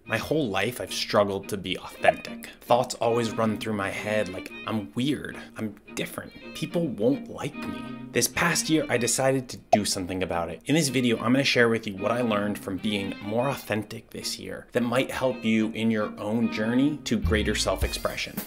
My whole life I've struggled to be authentic. Thoughts always run through my head like I'm weird, I'm different, people won't like me. This past year I decided to do something about it. In this video I'm going to share with you what I learned from being more authentic this year that might help you in your own journey to greater self-expression.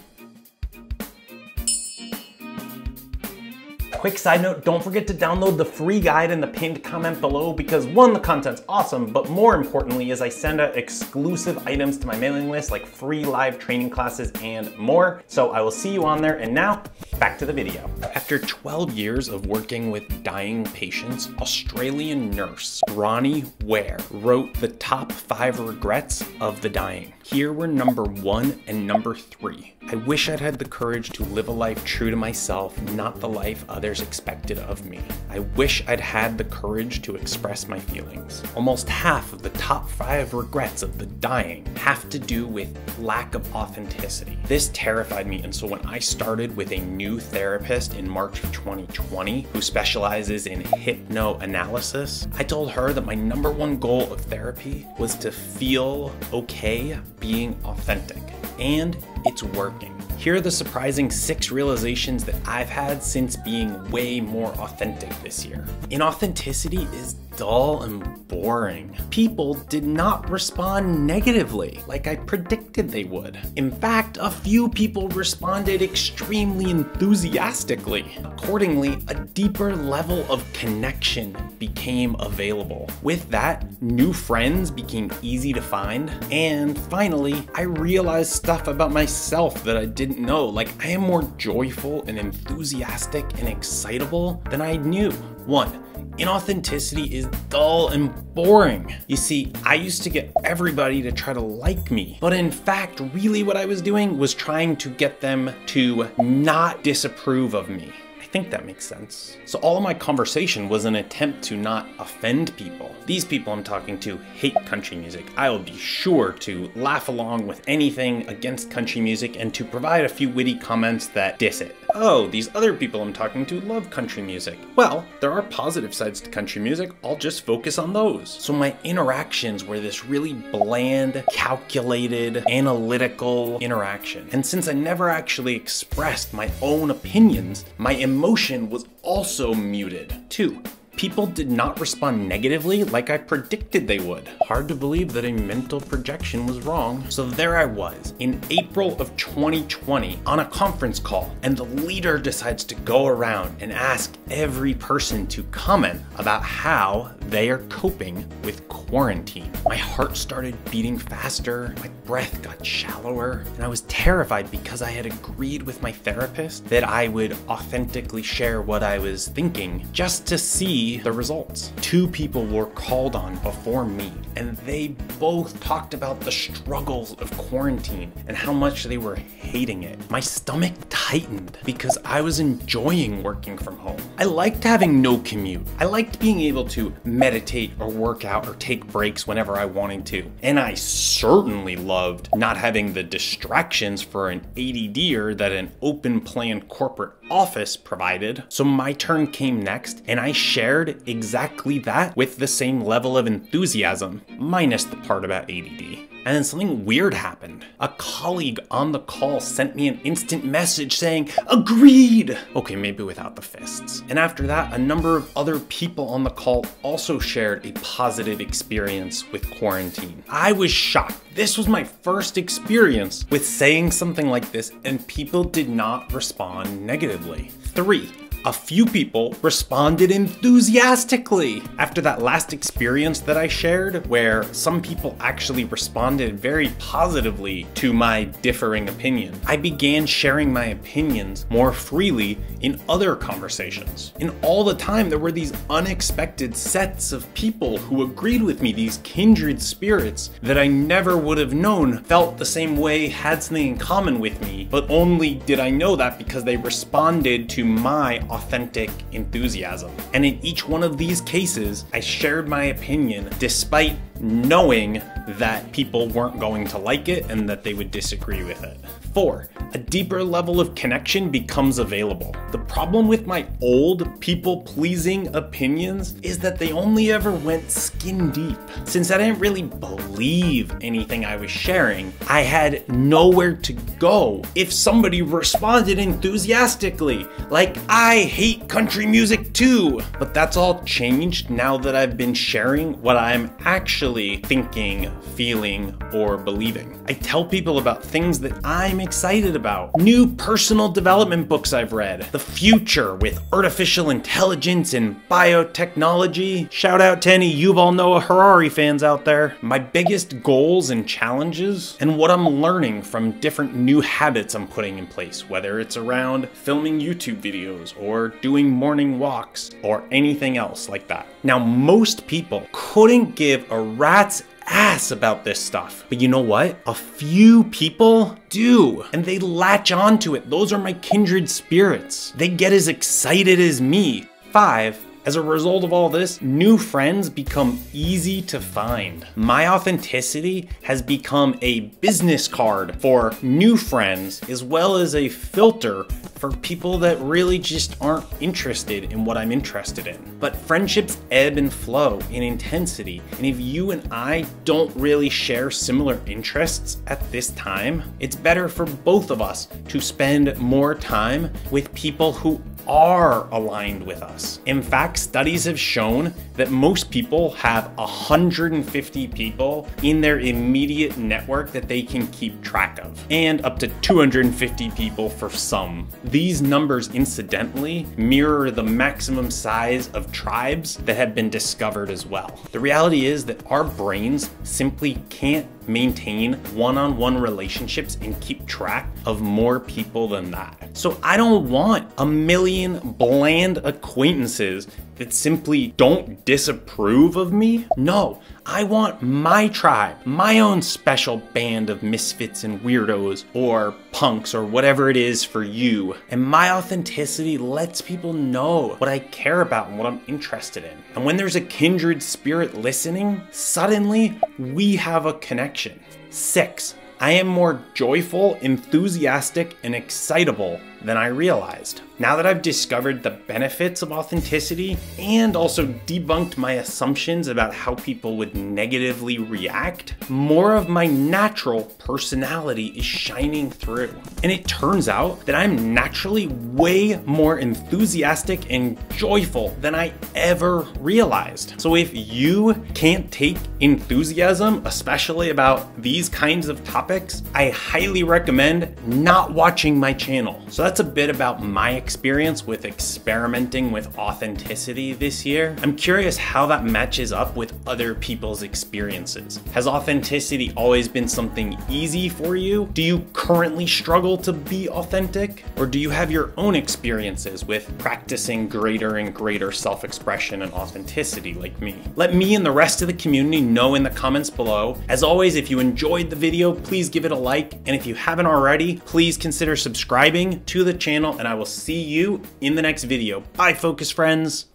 Quick side note, don't forget to download the free guide in the pinned comment below because one, the content's awesome, but more importantly is I send out exclusive items to my mailing list like free live training classes and more. So I will see you on there, and now back to the video. After 12 years of working with dying patients, Australian nurse Bronnie Ware wrote the top 5 regrets of the dying. Here were number 1 and number 3. I wish I'd had the courage to live a life true to myself, not the life others expected of me. I wish I'd had the courage to express my feelings. Almost half of the top 5 regrets of the dying have to do with lack of authenticity. This terrified me, and so when I started with a new therapist in March of 2020 who specializes in hypnoanalysis, I told her that my number 1 goal of therapy was to feel okay being authentic. And it's working. Here are the surprising 6 realizations that I've had since being way more authentic this year. Inauthenticity is dull and boring. People did not respond negatively like I predicted they would. In fact, a few people responded extremely enthusiastically. Accordingly, a deeper level of connection became available. With that, new friends became easy to find. And finally, I realized stuff about myself that I didn't know. Like, I am more joyful and enthusiastic and excitable than I knew. 1. Inauthenticity is dull and boring. You see, I used to get everybody to try to like me, but in fact, really what I was doing was trying to get them to not disapprove of me. I think that makes sense. So all of my conversation was an attempt to not offend people. These people I'm talking to hate country music. I will be sure to laugh along with anything against country music and to provide a few witty comments that diss it. Oh, these other people I'm talking to love country music. Well, there are positive sides to country music. I'll just focus on those. So my interactions were this really bland, calculated, analytical interaction. And since I never actually expressed my own opinions, my emotion was also muted. 2. People did not respond negatively like I predicted they would. Hard to believe that a mental projection was wrong. So there I was in April of 2020 on a conference call, and the leader decides to go around and ask every person to comment about how they are coping with quarantine. My heart started beating faster, my breath got shallower, and I was terrified because I had agreed with my therapist that I would authentically share what I was thinking just to see the results. 2 people were called on before me, and they both talked about the struggles of quarantine and how much they were hating it. My stomach tightened because I was enjoying working from home. I liked having no commute. I liked being able to meditate or work out or take breaks whenever I wanted to. And I certainly loved not having the distractions for an ADDer that an open plan corporate office provided. So my turn came next, and I shared exactly that with the same level of enthusiasm, minus the part about ADD. And then something weird happened. A colleague on the call sent me an instant message saying, "Agreed!" Okay, maybe without the fists. And after that, a number of other people on the call also shared a positive experience with quarantine. I was shocked. This was my first experience with saying something like this, and people did not respond negatively. 3. A few people responded enthusiastically. After that last experience that I shared, where some people actually responded very positively to my differing opinion, I began sharing my opinions more freely in other conversations. And all the time there were these unexpected sets of people who agreed with me, these kindred spirits that I never would have known felt the same way, had something in common with me, but only did I know that because they responded to my authentic enthusiasm. And in each one of these cases, I shared my opinion despite knowing that people weren't going to like it and that they would disagree with it. 4, a deeper level of connection becomes available. The problem with my old people-pleasing opinions is that they only ever went skin deep. Since I didn't really believe anything I was sharing, I had nowhere to go if somebody responded enthusiastically, like, I hate country music too. But that's all changed now that I've been sharing what I'm actually thinking, feeling, or believing. I tell people about things that I'm excited about. New personal development books I've read. The future with artificial intelligence and biotechnology. Shout out to any Yuval Noah Harari fans out there. My biggest goals and challenges, and what I'm learning from different new habits I'm putting in place, whether it's around filming YouTube videos or doing morning walks or anything else like that. Now, most people couldn't give a rat's ass about this stuff. But you know what? A few people do, and they latch onto it. Those are my kindred spirits. They get as excited as me. 5, as a result of all this, new friends become easy to find. My authenticity has become a business card for new friends, as well as a filter for people that really just aren't interested in what I'm interested in. But friendships ebb and flow in intensity, and if you and I don't really share similar interests at this time, it's better for both of us to spend more time with people who are aligned with us. In fact, studies have shown that most people have 150 people in their immediate network that they can keep track of, and up to 250 people for some. These numbers, incidentally, mirror the maximum size of tribes that have been discovered as well. The reality is that our brains simply can't maintain one-on-one relationships and keep track of more people than that. So I don't want a million bland acquaintances that simply don't disapprove of me. No, I want my tribe, my own special band of misfits and weirdos, or punks, or whatever it is for you. And my authenticity lets people know what I care about and what I'm interested in. And when there's a kindred spirit listening, suddenly we have a connection. 6, I am more joyful, enthusiastic, and excitable than I realized. Now that I've discovered the benefits of authenticity and also debunked my assumptions about how people would negatively react, more of my natural personality is shining through. And it turns out that I'm naturally way more enthusiastic and joyful than I ever realized. So if you can't take enthusiasm, especially about these kinds of topics, I highly recommend not watching my channel. So that's a bit about my experience with experimenting with authenticity this year. I'm curious how that matches up with other people's experiences. Has authenticity always been something easy for you? Do you currently struggle to be authentic? Or do you have your own experiences with practicing greater and greater self-expression and authenticity like me? Let me and the rest of the community know in the comments below. As always, if you enjoyed the video, please give it a like. And if you haven't already, please consider subscribing to the channel, and I will see you in the next video. Bye, focus friends.